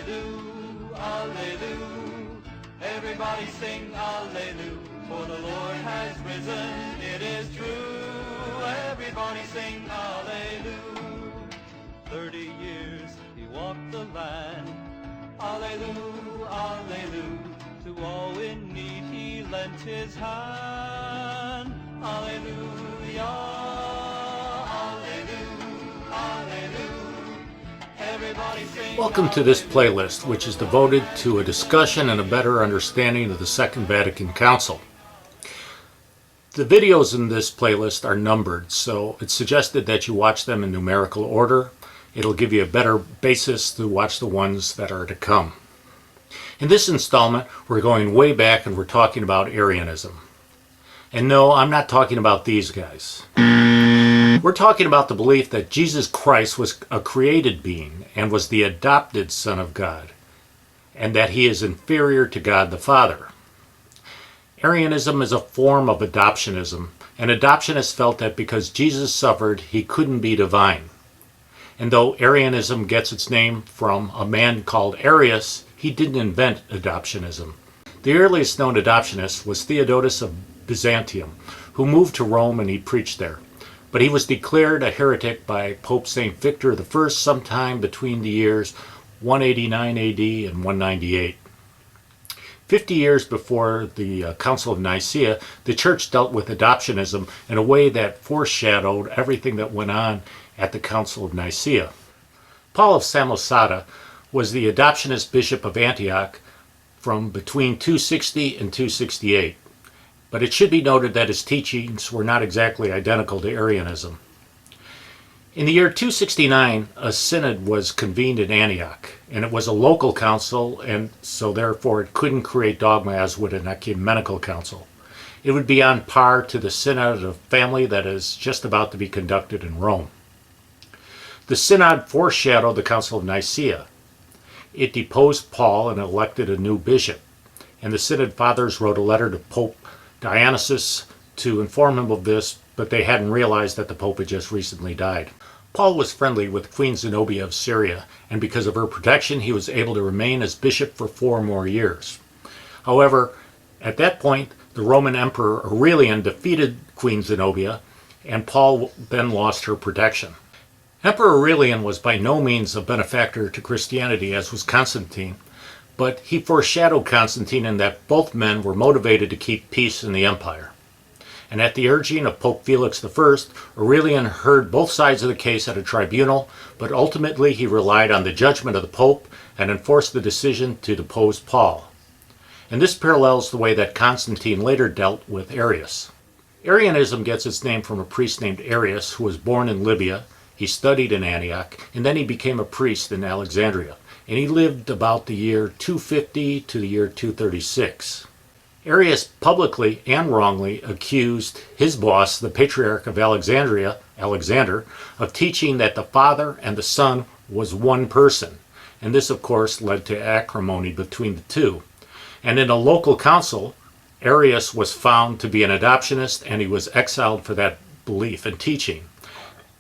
Alleluia, Alleluia. Everybody sing Alleluia, for the Lord has risen, it is true. Everybody sing Alleluia. 30 years he walked the land. Alleluia, Alleluia. To all in need he lent his hand. Alleluia, Alleluia, Alleluia. Everybody sing. Welcome to this playlist, which is devoted to a discussion and a better understanding of the Second Vatican Council. The videos in this playlist are numbered, so it's suggested that you watch them in numerical order. It'll give you a better basis to watch the ones that are to come. In this installment, we're going way back and we're talking about Arianism. And no, I'm not talking about these guys. We're talking about the belief that Jesus Christ was a created being and was the adopted Son of God, and that he is inferior to God the Father. Arianism is a form of adoptionism, and adoptionists felt that because Jesus suffered, he couldn't be divine. And though Arianism gets its name from a man called Arius, he didn't invent adoptionism. The earliest known adoptionist was Theodotus of Byzantium, who moved to Rome and he preached there. But he was declared a heretic by Pope St. Victor I sometime between the years 189 AD and 198. 50 years before the Council of Nicaea, the Church dealt with adoptionism in a way that foreshadowed everything that went on at the Council of Nicaea. Paul of Samosata was the adoptionist bishop of Antioch from between 260 and 268. But it should be noted that his teachings were not exactly identical to Arianism. In the year 269, a synod was convened in Antioch, and it was a local council, and so therefore it couldn't create dogma as would an ecumenical council. It would be on par to the synod of family that is just about to be conducted in Rome. The synod foreshadowed the Council of Nicaea. It deposed Paul and elected a new bishop, and the synod fathers wrote a letter to Pope Dionysius to inform him of this, but they hadn't realized that the Pope had just recently died. Paul was friendly with Queen Zenobia of Syria, and because of her protection, he was able to remain as bishop for 4 more years. However, at that point, the Roman Emperor Aurelian defeated Queen Zenobia, and Paul then lost her protection. Emperor Aurelian was by no means a benefactor to Christianity, as was Constantine, but he foreshadowed Constantine in that both men were motivated to keep peace in the empire. And at the urging of Pope Felix I, Aurelian heard both sides of the case at a tribunal, but ultimately he relied on the judgment of the Pope and enforced the decision to depose Paul. And this parallels the way that Constantine later dealt with Arius. Arianism gets its name from a priest named Arius who was born in Libya. He studied in Antioch, and then he became a priest in Alexandria. And he lived about the year 250 to the year 236. Arius publicly and wrongly accused his boss, the Patriarch of Alexandria, Alexander, of teaching that the Father and the Son was one person. And this, of course, led to acrimony between the two. And in a local council, Arius was found to be an adoptionist, and he was exiled for that belief and teaching.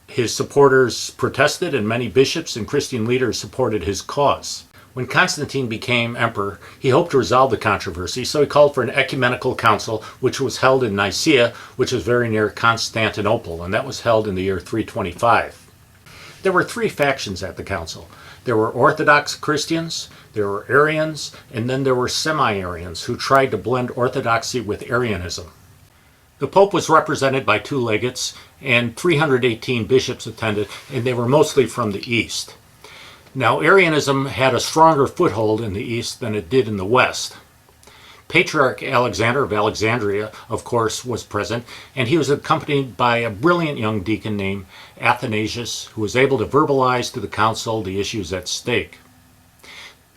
His supporters protested, and many bishops and Christian leaders supported his cause. When Constantine became emperor, he hoped to resolve the controversy, so he called for an ecumenical council, which was held in Nicaea, which is very near Constantinople, and that was held in the year 325. There were 3 factions at the council. There were Orthodox Christians, there were Arians, and then there were semi-Arians who tried to blend Orthodoxy with Arianism. The Pope was represented by 2 legates, and 318 bishops attended, and they were mostly from the East. Now, Arianism had a stronger foothold in the East than it did in the West. Patriarch Alexander of Alexandria, of course, was present, and he was accompanied by a brilliant young deacon named Athanasius, who was able to verbalize to the council the issues at stake.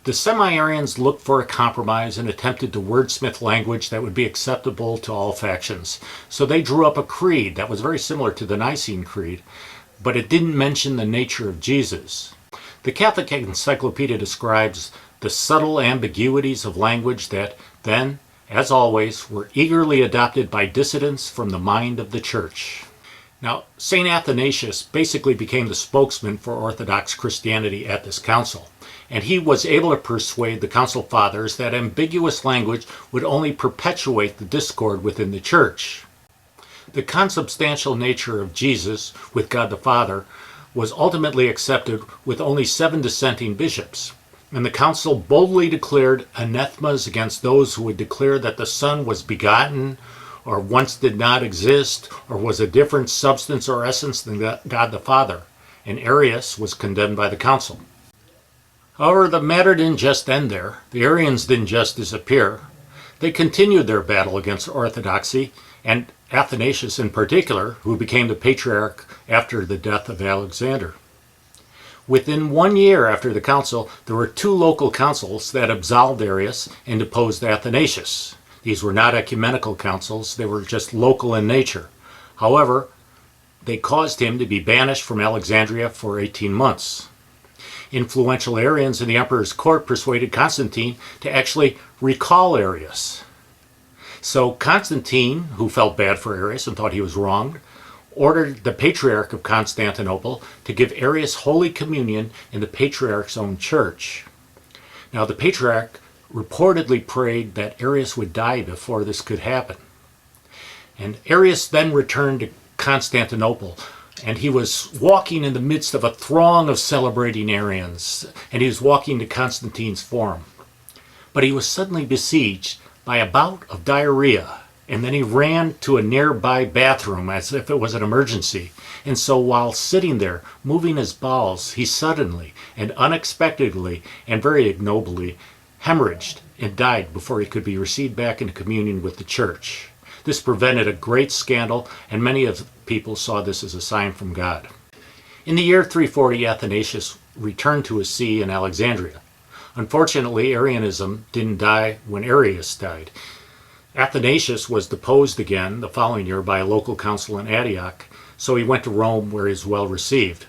The semi-Arians looked for a compromise and attempted to wordsmith language that would be acceptable to all factions. So they drew up a creed that was very similar to the Nicene Creed, but it didn't mention the nature of Jesus. The Catholic Encyclopedia describes the subtle ambiguities of language that then, as always, were eagerly adopted by dissidents from the mind of the Church. Now, St. Athanasius basically became the spokesman for Orthodox Christianity at this council, and he was able to persuade the Council Fathers that ambiguous language would only perpetuate the discord within the Church. The consubstantial nature of Jesus with God the Father was ultimately accepted with only 7 dissenting bishops, and the Council boldly declared anathemas against those who would declare that the Son was begotten, or once did not exist, or was a different substance or essence than God the Father, and Arius was condemned by the Council. However, the matter didn't just end there. The Arians didn't just disappear. They continued their battle against orthodoxy, and Athanasius in particular, who became the patriarch after the death of Alexander. Within 1 year after the council, there were 2 local councils that absolved Arius and deposed Athanasius. These were not ecumenical councils, they were just local in nature. However, they caused him to be banished from Alexandria for 18 months. Influential Arians in the emperor's court persuaded Constantine to actually recall Arius. So Constantine, who felt bad for Arius and thought he was wronged, ordered the Patriarch of Constantinople to give Arius Holy Communion in the Patriarch's own church. Now, the Patriarch reportedly prayed that Arius would die before this could happen. And Arius then returned to Constantinople, and he was walking in the midst of a throng of celebrating Arians, and he was walking to Constantine's forum. But he was suddenly besieged by a bout of diarrhea, and then he ran to a nearby bathroom as if it was an emergency. And so while sitting there, moving his bowels, he suddenly and unexpectedly and very ignobly hemorrhaged and died before he could be received back into communion with the church. This prevented a great scandal, and many of the people saw this as a sign from God. In the year 340, Athanasius returned to his see in Alexandria. Unfortunately, Arianism didn't die when Arius died. Athanasius was deposed again the following year by a local council in Antioch, so he went to Rome where he was well received.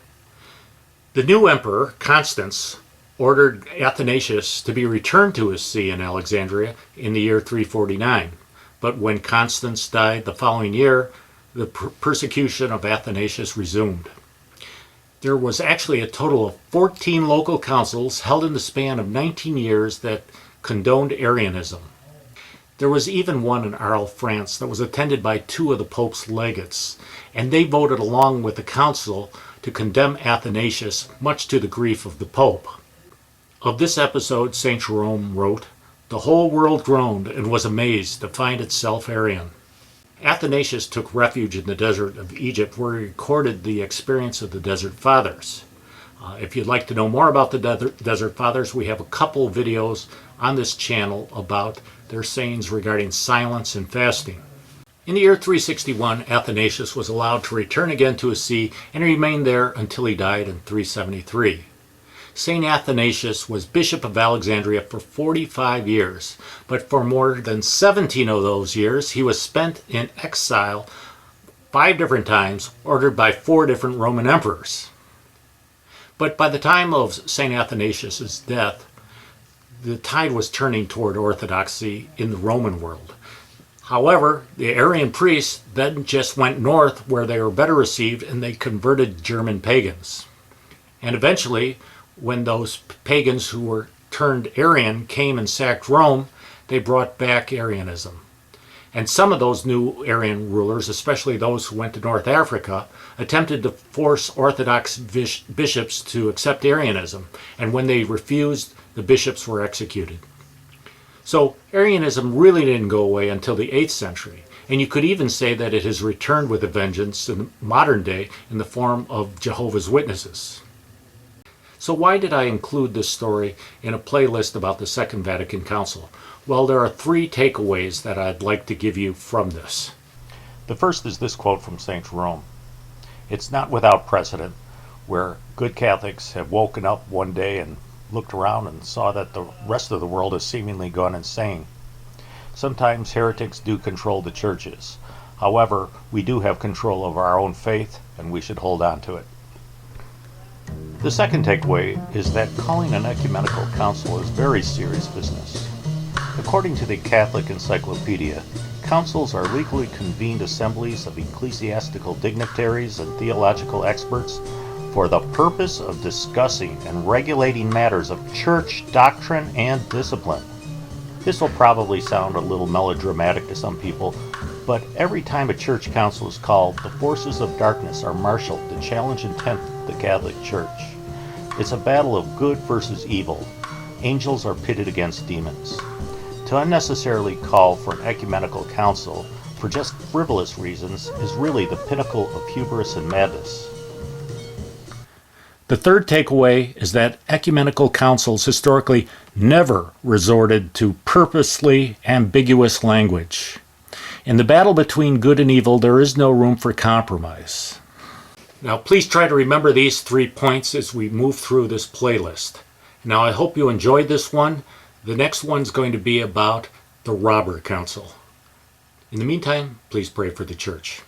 The new emperor, Constans, ordered Athanasius to be returned to his see in Alexandria in the year 349. But when Constans died the following year, the persecution of Athanasius resumed. There was actually a total of 14 local councils held in the span of 19 years that condoned Arianism. There was even one in Arles, France, that was attended by 2 of the Pope's legates, and they voted along with the council to condemn Athanasius, much to the grief of the Pope. Of this episode, St. Jerome wrote, "The whole world groaned and was amazed to find itself Arian." Athanasius took refuge in the desert of Egypt, where he recorded the experience of the Desert Fathers. If you'd like to know more about the Desert Fathers, we have a couple videos on this channel about their sayings regarding silence and fasting. In the year 361, Athanasius was allowed to return again to his see and remained there until he died in 373. St. Athanasius was Bishop of Alexandria for 45 years, but for more than 17 of those years, he was spent in exile 5 different times, ordered by 4 different Roman emperors. But by the time of St. Athanasius' death, the tide was turning toward orthodoxy in the Roman world. However, the Arian priests then just went north where they were better received, and they converted German pagans. And eventually, when those pagans who were turned Arian came and sacked Rome, they brought back Arianism. And some of those new Arian rulers, especially those who went to North Africa, attempted to force Orthodox bishops to accept Arianism, and when they refused, the bishops were executed. So Arianism really didn't go away until the 8th century, and you could even say that it has returned with a vengeance in the modern day in the form of Jehovah's Witnesses. So why did I include this story in a playlist about the Second Vatican Council? Well, there are 3 takeaways that I'd like to give you from this. The first is this quote from St. Jerome. "It's not without precedent where good Catholics have woken up one day and looked around and saw that the rest of the world has seemingly gone insane. Sometimes heretics do control the churches. However, we do have control of our own faith, and we should hold on to it." The second takeaway is that calling an ecumenical council is very serious business. According to the Catholic Encyclopedia, councils are legally convened assemblies of ecclesiastical dignitaries and theological experts for the purpose of discussing and regulating matters of church doctrine and discipline. This will probably sound a little melodramatic to some people, but every time a church council is called, the forces of darkness are marshaled to challenge and tempt the Catholic Church. It's a battle of good versus evil. Angels are pitted against demons. To unnecessarily call for an ecumenical council for just frivolous reasons is really the pinnacle of hubris and madness. The third takeaway is that ecumenical councils historically never resorted to purposely ambiguous language. In the battle between good and evil, there is no room for compromise. Now, please try to remember these 3 points as we move through this playlist. Now, I hope you enjoyed this one. The next one's going to be about the Robber Council. In the meantime, please pray for the Church.